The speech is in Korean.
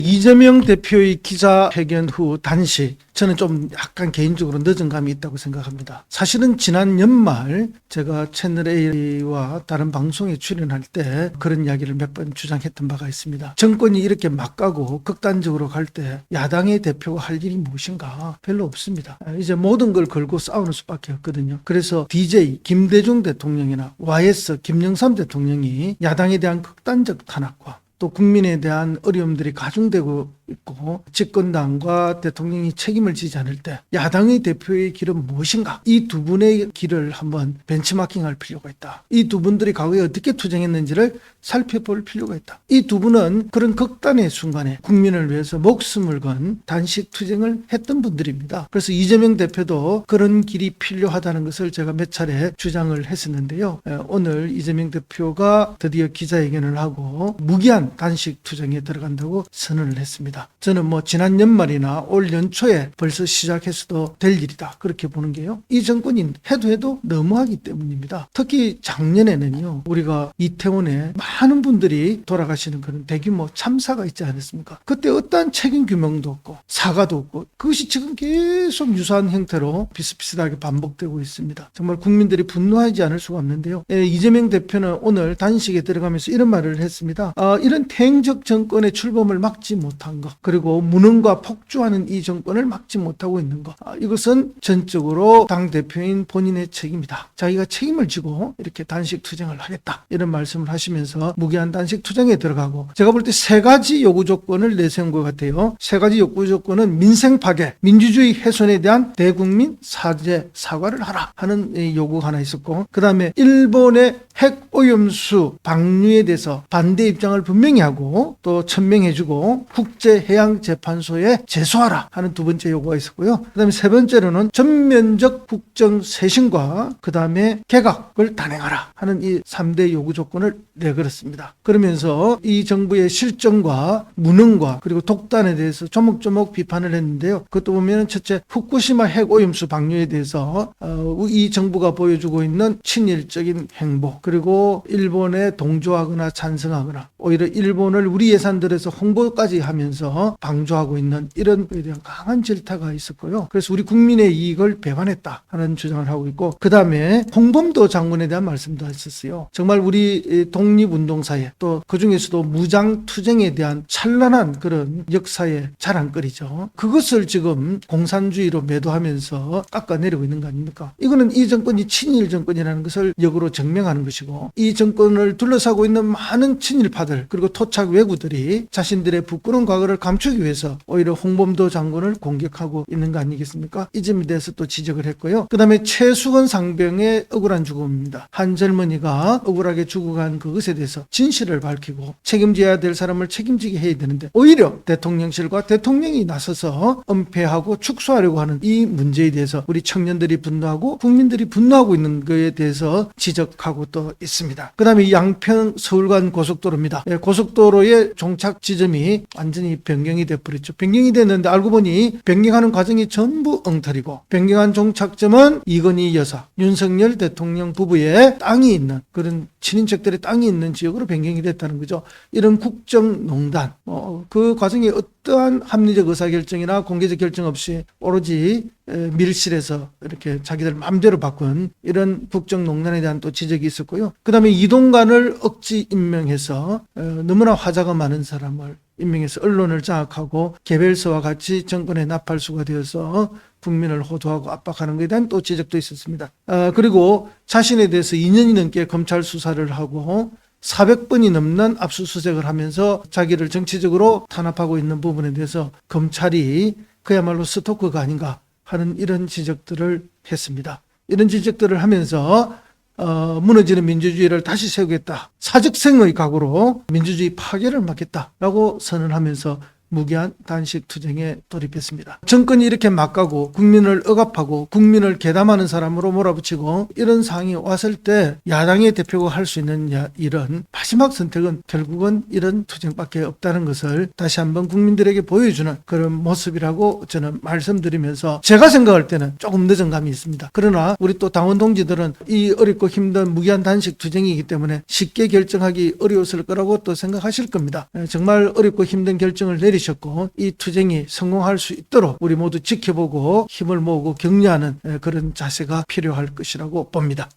이재명 대표의 기자회견 후 단식, 저는 좀 약간 개인적으로 늦은 감이 있다고 생각합니다. 사실은 지난 연말 제가 채널A와 다른 방송에 출연할 때 그런 이야기를 몇 번 주장했던 바가 있습니다. 정권이 이렇게 막 가고 극단적으로 갈 때 야당의 대표가 할 일이 무엇인가? 별로 없습니다. 이제 모든 걸 걸고 싸우는 수밖에 없거든요. 그래서 DJ 김대중 대통령이나 YS 김영삼 대통령이 야당에 대한 극단적 탄압과 또 국민에 대한 어려움들이 가중되고 있고 집권당과 대통령이 책임을 지지 않을 때 야당의 대표의 길은 무엇인가? 이 두 분의 길을 한번 벤치마킹할 필요가 있다. 이 두 분들이 과거에 어떻게 투쟁했는지를 살펴볼 필요가 있다. 이 두 분은 그런 극단의 순간에 국민을 위해서 목숨을 건 단식 투쟁을 했던 분들입니다. 그래서 이재명 대표도 그런 길이 필요하다는 것을 제가 몇 차례 주장을 했었는데요. 오늘 이재명 대표가 드디어 기자회견을 하고 무기한 단식 투쟁에 들어간다고 선언을 했습니다. 저는 지난 연말이나 올 연초에 벌써 시작해서도 될 일이다, 그렇게 보는 게요. 이 정권이 해도 너무하기 때문입니다. 특히 작년에는요, 우리가 이태원에 많은 분들이 돌아가시는 그런 대규모 참사가 있지 않았습니까? 그때 어떠한 책임 규명도 없고 사과도 없고 그것이 지금 계속 유사한 형태로 비슷비슷하게 반복되고 있습니다. 정말 국민들이 분노하지 않을 수가 없는데요. 이재명 대표는 오늘 단식에 들어가면서 이런 말을 했습니다. 이런 퇴행적 정권의 출범을 막지 못한 것, 그리고 무능과 폭주하는 이 정권을 막지 못하고 있는 것, 이것은 전적으로 당대표인 본인의 책임이다. 자기가 책임을 지고 이렇게 단식 투쟁을 하겠다, 이런 말씀을 하시면서 무기한 단식 투쟁에 들어가고, 제가 볼 때 세 가지 요구 조건을 내세운 것 같아요. 세 가지 요구 조건은 민생 파괴, 민주주의 훼손에 대한 대국민 사과를 하라 하는 요구가 하나 있었고, 그 다음에 일본의 핵 오염수 방류에 대해서 반대 입장을 분명히 하고 또 천명해주고 국제해양재판소에 제소하라 하는 두 번째 요구가 있었고요. 그 다음에 세 번째로는 전면적 국정 쇄신과 그 다음에 개각을 단행하라 하는 이 3대 요구 조건을 내걸었습니다. 그러면서 이 정부의 실정과 무능과 그리고 독단에 대해서 조목조목 비판을 했는데요. 그것도 보면 첫째, 후쿠시마 핵 오염수 방류에 대해서 이 정부가 보여주고 있는 친일적인 행보, 그리고 일본에 동조하거나 찬성하거나 오히려 일본을 우리 예산들에서 홍보까지 하면서 방조하고 있는 이런 거에 대한 강한 질타가 있었고요. 그래서 우리 국민의 이익을 배반했다 하는 주장을 하고 있고, 그 다음에 홍범도 장군에 대한 말씀도 했었어요. 정말 우리 독립운동사에 또 그중에서도 무장투쟁에 대한 찬란한 그런 역사의 자랑거리죠. 그것을 지금 공산주의로 매도하면서 깎아내리고 있는 거 아닙니까? 이거는 이 정권이 친일 정권이라는 것을 역으로 증명하는 것이고, 이 정권을 둘러싸고 있는 많은 친일파들 그리고 토착 왜구들이 자신들의 부끄러운 과거를 감추기 위해서 오히려 홍범도 장군을 공격하고 있는 거 아니겠습니까? 이 점에 대해서 또 지적을 했고요. 그 다음에 최수건 상병의 억울한 죽음입니다. 한 젊은이가 억울하게 죽어간 그것에 대해서 진실을 밝히고 책임져야 될 사람을 책임지게 해야 되는데 오히려 대통령실과 대통령이 나서서 은폐하고 축소하려고 하는 이 문제에 대해서 우리 청년들이 분노하고 국민들이 분노하고 있는 것에 대해서 지적하고 또 있습니다. 그 다음에 양평 서울간 고속도로입니다. 고속도로의 종착 지점이 완전히 변경이 돼버렸죠. 변경이 됐는데 알고 보니 변경하는 과정이 전부 엉터리고, 변경한 종착점은 이건희 여사, 윤석열 대통령 부부의 땅이 있는 그런 친인척들의 땅이 있는 지역으로 변경이 됐다는 거죠. 이런 국정농단, 그 과정에 어떠한 합리적 의사결정이나 공개적 결정 없이 오로지 밀실에서 이렇게 자기들 마음대로 바꾼 이런 국정농단에 대한 또 지적이 있었고요. 그 다음에 이동관을 억지 임명해서 너무나 화자가 많은 사람을 임명해서 언론을 장악하고 개별서와 같이 정권의 나팔수가 되어서 국민을 호도하고 압박하는 것에 대한 또 지적도 있었습니다. 그리고 자신에 대해서 2년이 넘게 검찰 수사를 하고 400번이 넘는 압수수색을 하면서 자기를 정치적으로 탄압하고 있는 부분에 대해서 검찰이 그야말로 스토커가 아닌가 하는 이런 지적들을 했습니다. 이런 지적들을 하면서 무너지는 민주주의를 다시 세우겠다, 사직생의 각오로 민주주의 파괴를 막겠다라고 선언하면서 무기한 단식 투쟁에 돌입했습니다. 정권이 이렇게 막가고 국민을 억압하고 국민을 괴담하는 사람으로 몰아붙이고 이런 상황이 왔을 때 야당의 대표가 할 수 있는 일은 마지막 선택은 결국은 이런 투쟁밖에 없다는 것을 다시 한번 국민들에게 보여주는 그런 모습이라고 저는 말씀드리면서, 제가 생각할 때는 조금 늦은 감이 있습니다. 그러나 우리 또 당원 동지들은 이 어렵고 힘든 무기한 단식 투쟁이기 때문에 쉽게 결정하기 어려웠을 거라고 또 생각하실 겁니다. 정말 어렵고 힘든 결정을 내리시고 되셨고 이 투쟁이 성공할 수 있도록 우리 모두 지켜보고 힘을 모으고 격려하는 그런 자세가 필요할 것이라고 봅니다.